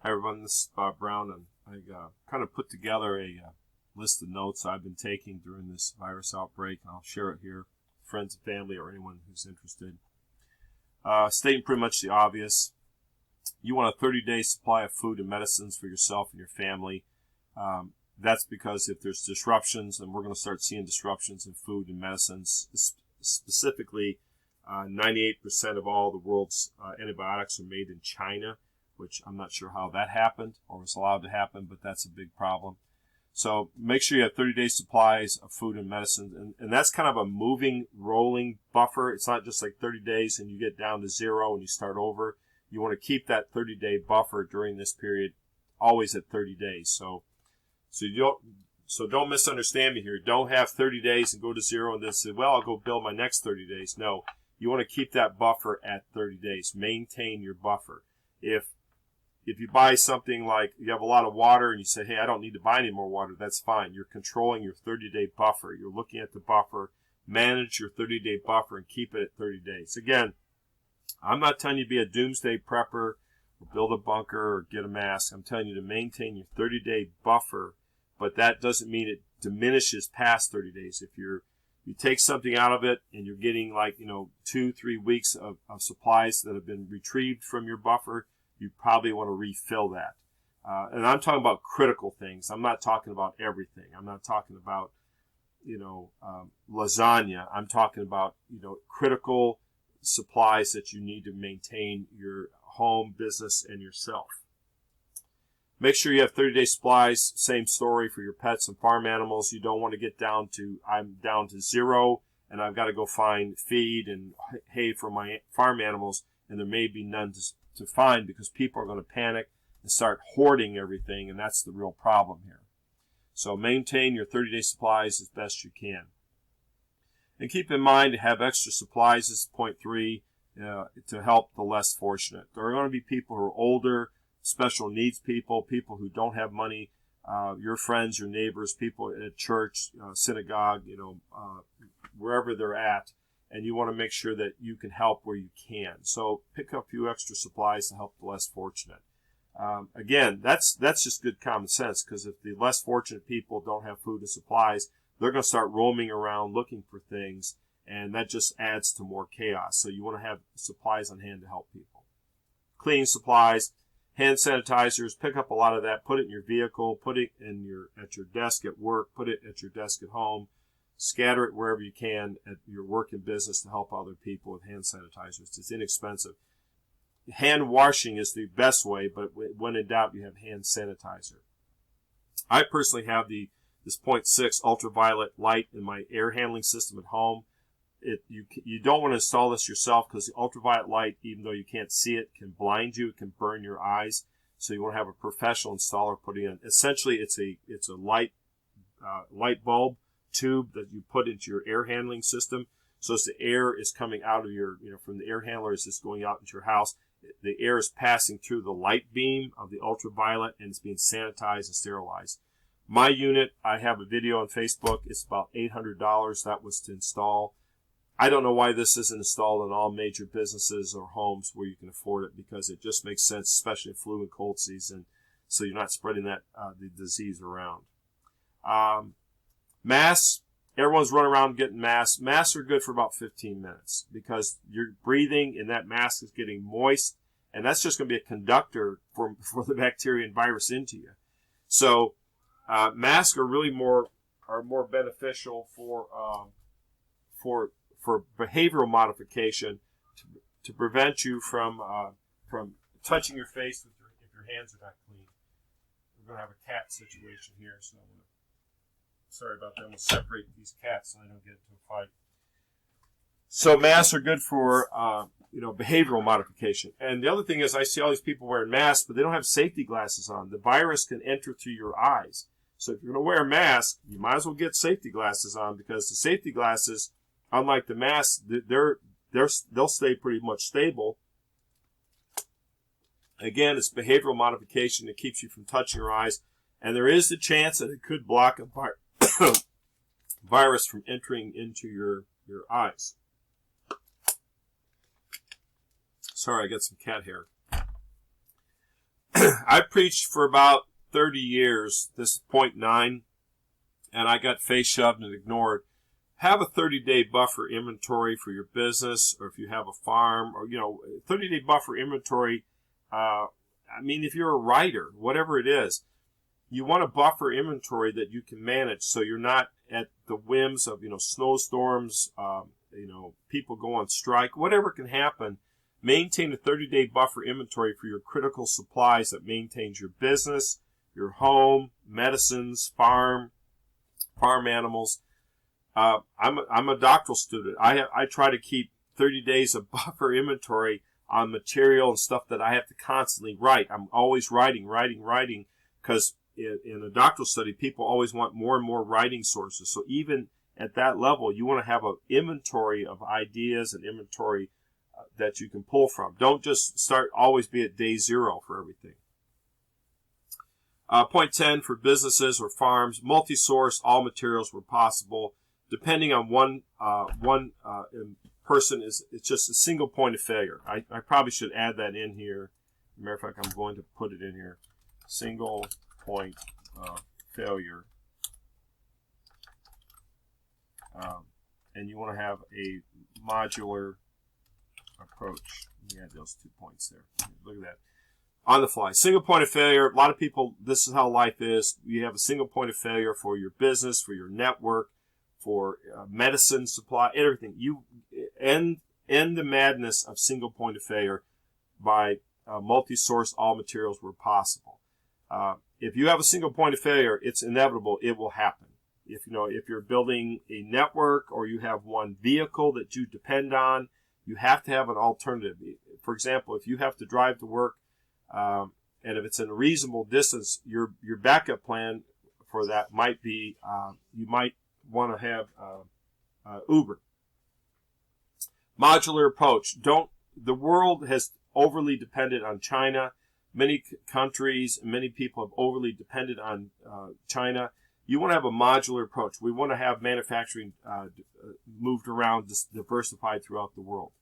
Hi everyone, this is Bob Brown, and I kind of put together a list of notes I've been taking during this virus outbreak, and I'll share it here with friends and family or anyone who's interested. Stating pretty much the obvious, you want a 30-day supply of food and medicines for yourself and your family. That's because if there's disruptions, and we're going to start seeing disruptions in food and medicines, specifically 98% of all the world's antibiotics are made in China, which I'm not sure how that happened or was allowed to happen, but that's a big problem. So make sure you have 30-day supplies of food and medicine, and that's kind of a moving, rolling buffer. It's not just like 30 days and you get down to zero and you start over. You want to keep that 30-day buffer during this period always at 30 days. So don't misunderstand me here. Don't have 30 days and go to zero and then say, well, I'll go build my next 30 days. No, you want to keep that buffer at 30 days. Maintain your buffer. If you buy something like you have a lot of water and you say, hey, I don't need to buy any more water, that's fine. You're controlling your 30-day buffer. You're looking at the buffer, manage your 30-day buffer, and keep it at 30 days. Again, I'm not telling you to be a doomsday prepper or build a bunker or get a mask. I'm telling you to maintain your 30-day buffer, but that doesn't mean it diminishes past 30 days. If you take something out of it and you're getting 2-3 weeks of supplies that have been retrieved from your buffer, you probably want to refill that. And I'm talking about critical things. I'm not talking about everything. I'm not talking about, lasagna. I'm talking about, critical supplies that you need to maintain your home, business, and yourself. Make sure you have 30-day supplies. Same story for your pets and farm animals. You don't want to get I'm down to zero and I've got to go find feed and hay for my farm animals, and there may be none to find because people are going to panic and start hoarding everything, and that's the real problem here. So maintain your 30-day supplies as best you can. And keep in mind to have extra supplies is point 3 to help the less fortunate. There are going to be people who are older, special needs people who don't have money, your friends, your neighbors, people at church, synagogue, wherever they're at. And you want to make sure that you can help where you can. So pick up a few extra supplies to help the less fortunate. Again, that's just good common sense, because if the less fortunate people don't have food and supplies, they're going to start roaming around looking for things, and that just adds to more chaos. So you want to have supplies on hand to help people. Cleaning supplies, hand sanitizers, pick up a lot of that, put it in your vehicle, put it at your desk at work, put it at your desk at home. Scatter it wherever you can at your work and business to help other people with hand sanitizers. It's inexpensive. Hand washing is the best way, but when in doubt, you have hand sanitizer. I personally have this 0.6 ultraviolet light in my air handling system at home. You don't want to install this yourself because the ultraviolet light, even though you can't see it, can blind you. It can burn your eyes. So you want to have a professional installer put it in. Essentially, it's a light bulb tube that you put into your air handling system. So as the air is coming out of from the air handler as it's going out into your house, the air is passing through the light beam of the ultraviolet and it's being sanitized and sterilized. My unit, I have a video on Facebook. It's about $800. That was to install. I don't know why this isn't installed in all major businesses or homes where you can afford it, because it just makes sense, especially in flu and cold season, so you're not spreading the disease around. Masks, everyone's running around getting masks. Masks are good for about 15 minutes because you're breathing and that mask is getting moist, and that's just going to be a conductor for the bacteria and virus into you. So masks are really more beneficial for behavioral modification to prevent you from touching your face if your hands are not clean. We're going to have a cat situation here, so sorry about that. I'm going to separate these cats so I don't get into a fight. So masks are good for behavioral modification. And the other thing is, I see all these people wearing masks, but they don't have safety glasses on. The virus can enter through your eyes. So if you're going to wear a mask, you might as well get safety glasses on, because the safety glasses, unlike the masks, they'll stay pretty much stable. Again, it's behavioral modification that keeps you from touching your eyes, and there is the chance that it could block a virus from entering into your eyes. Sorry, I got some cat hair. I preached for about 30 years, this is point 9, and I got face shoved and ignored. Have a 30-day buffer inventory for your business, or if you have a farm, or, 30-day buffer inventory. If you're a writer, whatever it is, you want a buffer inventory that you can manage so you're not at the whims of, snowstorms, people go on strike, whatever can happen. Maintain a 30-day buffer inventory for your critical supplies that maintains your business, your home, medicines, farm animals. I'm a doctoral student. I try to keep 30 days of buffer inventory on material and stuff that I have to constantly write. I'm always writing, because in a doctoral study, people always want more and more writing sources. So even at that level, you want to have an inventory of ideas and inventory that you can pull from. Don't just always be at day 0 for everything. Point 10 for businesses or farms, multi-source all materials where possible. Depending on one person, it's just a single point of failure. I probably should add that in here. As a matter of fact, I'm going to put it in here. Single point of failure. And you want to have a modular approach. Let me add those 2 points there. Look at that. On the fly. Single point of failure. A lot of people, this is how life is. You have a single point of failure for your business, for your network, for medicine supply, everything. You end the madness of single point of failure by multi-source all materials where possible. If you have a single point of failure, it's inevitable. It will happen. If you're building a network or you have one vehicle that you depend on, you have to have an alternative. For example, if you have to drive to work, and if it's in a reasonable distance, your backup plan for that might be you might want to have Uber. Modular approach. The world has overly depended on China. Many countries, many people have overly depended on China. You want to have a modular approach. We want to have manufacturing moved around, diversified throughout the world.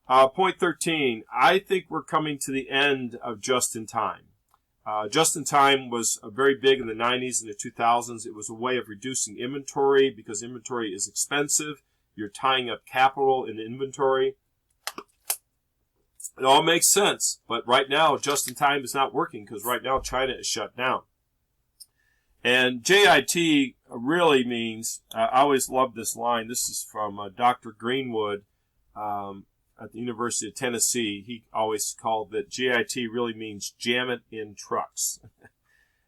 Point 13, I think we're coming to the end of just-in-time. Just-in-time was very big in the 90s and the 2000s. It was a way of reducing inventory because inventory is expensive. You're tying up capital in inventory. It all makes sense, but right now, just-in-time is not working because right now China is shut down. And JIT really means, I always love this line. This is from Dr. Greenwood at the University of Tennessee. He always called that JIT really means jam it in trucks.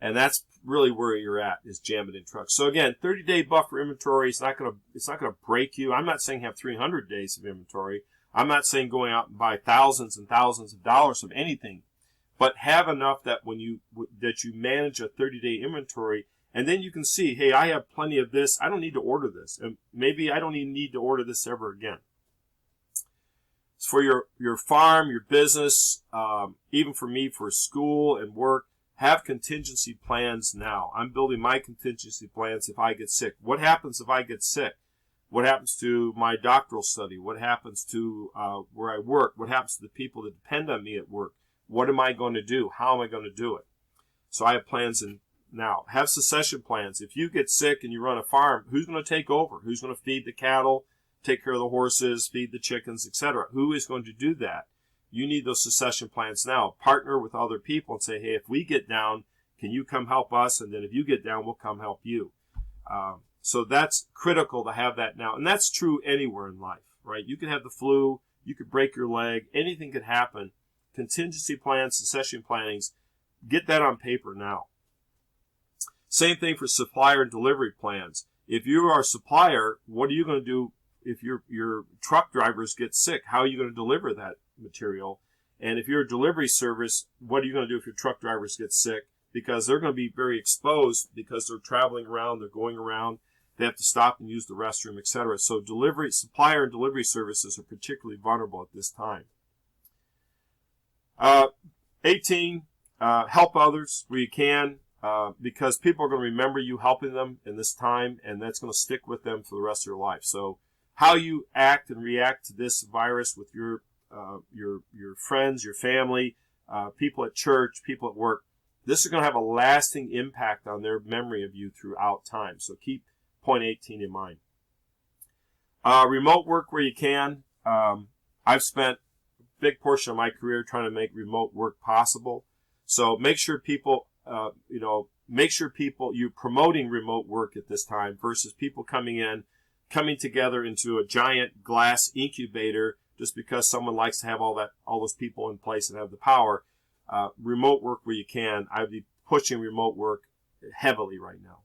And that's really where you're at, is jam it in trucks. So again, 30-day buffer inventory is not going to break you. I'm not saying have 300 days of inventory. I'm not saying going out and buy thousands and thousands of dollars of anything, but have enough that you manage a 30-day inventory, and then you can see, hey, I have plenty of this. I don't need to order this, and maybe I don't even need to order this ever again. It's for your farm, your business, even for me, for school and work. Have contingency plans now. I'm building my contingency plans if I get sick. What happens if I get sick? What happens to my doctoral study? What happens to where I work? What happens to the people that depend on me at work? What am I going to do? How am I going to do it? So I have plans in now. Have succession plans. If you get sick and you run a farm, who's going to take over? Who's going to feed the cattle, take care of the horses, feed the chickens, etc.? Who is going to do that? You need those succession plans now. Partner with other people and say, hey, if we get down, can you come help us? And then if you get down, we'll come help you. So that's critical to have that now. And that's true anywhere in life, right? You could have the flu. You could break your leg. Anything could happen. Contingency plans, succession plannings, get that on paper now. Same thing for supplier and delivery plans. If you are a supplier, what are you going to do if your truck drivers get sick? How are you going to deliver that material? And if you're a delivery service, what are you going to do if your truck drivers get sick? Because they're going to be very exposed because they're traveling around, they're going around, they have to stop and use the restroom, etc. So supplier and delivery services are particularly vulnerable at this time. 18, help others where you can, because people are going to remember you helping them in this time, and that's going to stick with them for the rest of their life. So how you act and react to this virus with your friends, your family, people at church, people at work. This is going to have a lasting impact on their memory of you throughout time. So keep point 18 in mind. Remote work where you can. I've spent a big portion of my career trying to make remote work possible. So make sure people, you're promoting remote work at this time versus people coming together into a giant glass incubator just because someone likes to have all those people in place and have the power. Remote work where you can. I'd be pushing remote work heavily right now.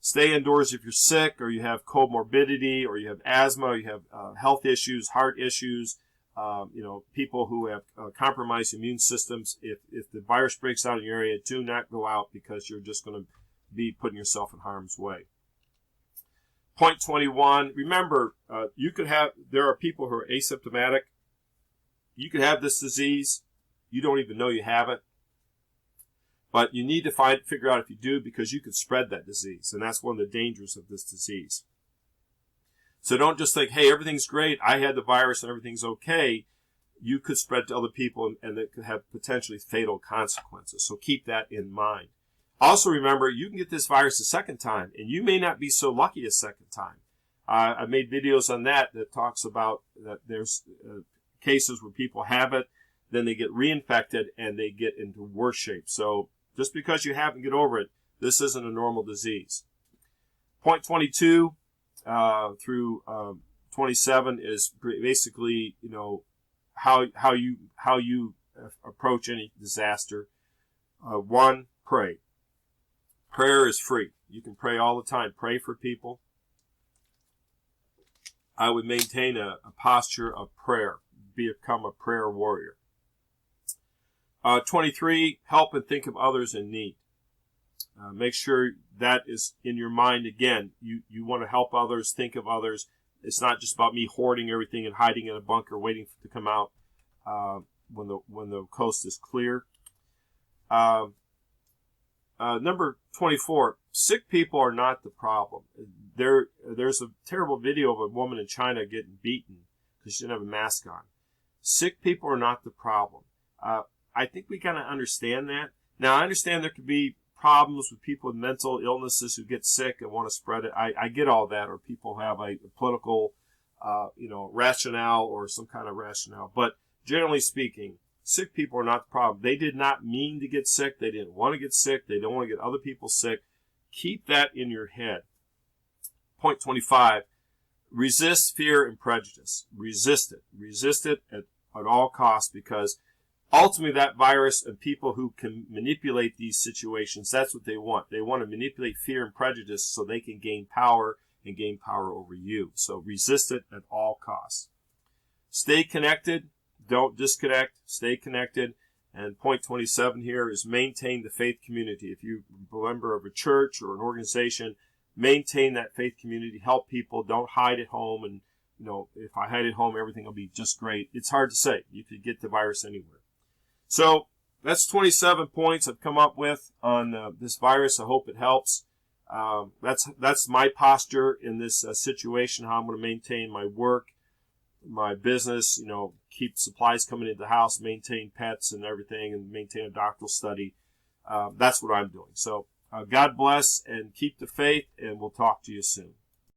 Stay indoors if you're sick or you have comorbidity or you have asthma or you have health issues, heart issues, people who have compromised immune systems. If the virus breaks out in your area, do not go out because you're just going to be putting yourself in harm's way. Point 21, remember, there are people who are asymptomatic. You could have this disease. You don't even know you have it. But you need to figure out if you do, because you could spread that disease. And that's one of the dangers of this disease. So don't just think, hey, everything's great. I had the virus and everything's okay. You could spread to other people and it could have potentially fatal consequences. So keep that in mind. Also remember, you can get this virus a second time, and you may not be so lucky a second time. I made videos on that talks about that there's cases where people have it, then they get reinfected, and they get into worse shape. So just because you haven't get over it, this isn't a normal disease. Point 22 through 27 is basically, how you approach any disaster. 1, pray. Prayer is free. You can pray all the time. Pray for people. I would maintain a posture of prayer. Become a prayer warrior. 23, help and think of others in need. Make sure that is in your mind again. You want to help others, think of others. It's not just about me hoarding everything and hiding in a bunker waiting to come out when the coast is clear. Number 24, sick people are not the problem. There's a terrible video of a woman in China getting beaten because she didn't have a mask on. Sick people are not the problem. I think we kind of understand that. Now, I understand there could be problems with people with mental illnesses who get sick and want to spread it. I get all that, or people have a political, rationale or some kind of rationale. But generally speaking, sick people are not the problem. They did not mean to get sick. They didn't want to get sick. They don't want to get other people sick. Keep that in your head. Point 25, resist fear and prejudice. Resist it. Resist it at all costs, because ultimately that virus and people who can manipulate these situations, that's what they want. They want to manipulate fear and prejudice so they can gain power and gain power over you. So resist it at all costs. Stay connected. Don't disconnect. Stay connected. And point 27 here is maintain the faith community. If you're a member of a church or an organization, maintain that faith community. Help people. Don't hide at home. And, if I hide at home, everything will be just great. It's hard to say. You could get the virus anywhere. So that's 27 points I've come up with on this virus. I hope it helps. That's my posture in this situation, how I'm going to maintain my work, my business, keep supplies coming into the house, maintain pets and everything, and maintain a doctoral study. That's what I'm doing. So God bless and keep the faith, and we'll talk to you soon.